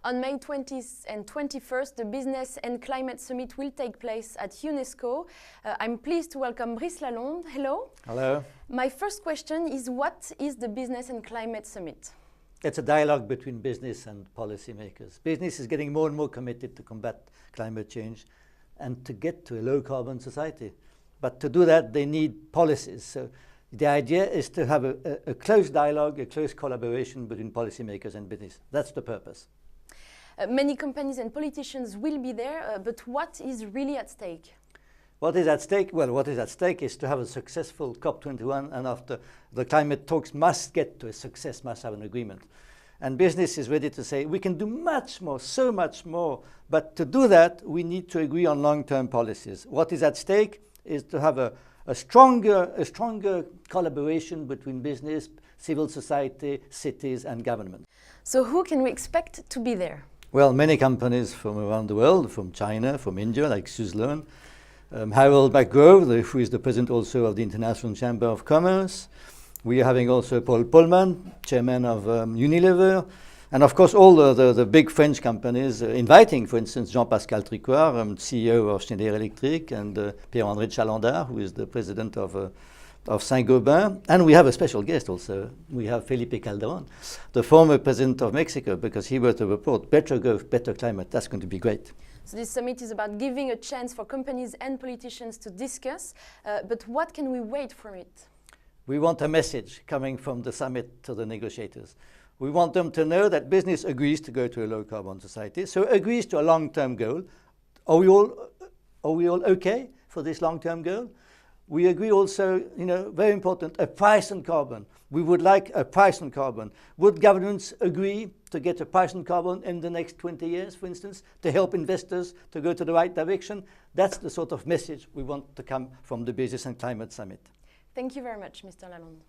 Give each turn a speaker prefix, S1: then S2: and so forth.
S1: On May 20th and 21st, the Business and Climate Summit will take place at UNESCO. I'm pleased to welcome Brice Lalonde. Hello.
S2: Hello.
S1: My first question is, what is the Business and Climate Summit?
S2: It's a dialogue between business and policymakers. Business is getting more and more committed to combat climate change and to get to a low-carbon society. But to do that, they need policies. So the idea is to have a close dialogue, a close collaboration between policymakers and business. That's the purpose.
S1: Many companies and politicians will be there, but what is really at stake?
S2: What is at stake? Well, what is at stake is to have a successful COP21, and after the climate talks must get to a success, must have an agreement. And business is ready to say, we can do much more, so much more, but to do that, we need to agree on long-term policies. What is at stake is to have a stronger collaboration between business, civil society, cities and government.
S1: So who can we expect to be there?
S2: Well, many companies from around the world, from China, from India, like Suzlon, Harold McGraw, who is the president also of the International Chamber of Commerce. We are having also Paul Polman, chairman of Unilever, and of course all the big French companies inviting, for instance, Jean-Pascal Tricoire, CEO of Schneider Electric, and Pierre-André Chalandard, who is the president of Saint-Gobain. And we have a special guest also. We have Felipe Calderon, the former president of Mexico, because he wrote a report, Better Growth, Better Climate. That's going to be great.
S1: So this summit is about giving a chance for companies and politicians to discuss, but what can we wait from it?
S2: We want a message coming from the summit to the negotiators. We want them to know that business agrees to go to a low-carbon society, so agrees to a long-term goal. Are we all okay for this long-term goal? We agree also, very important, a price on carbon. We would like a price on carbon. Would governments agree to get a price on carbon in the next 20 years, for instance, to help investors to go to the right direction? That's the sort of message we want to come from the Business and Climate Summit.
S1: Thank you very much, Mr. Lalonde.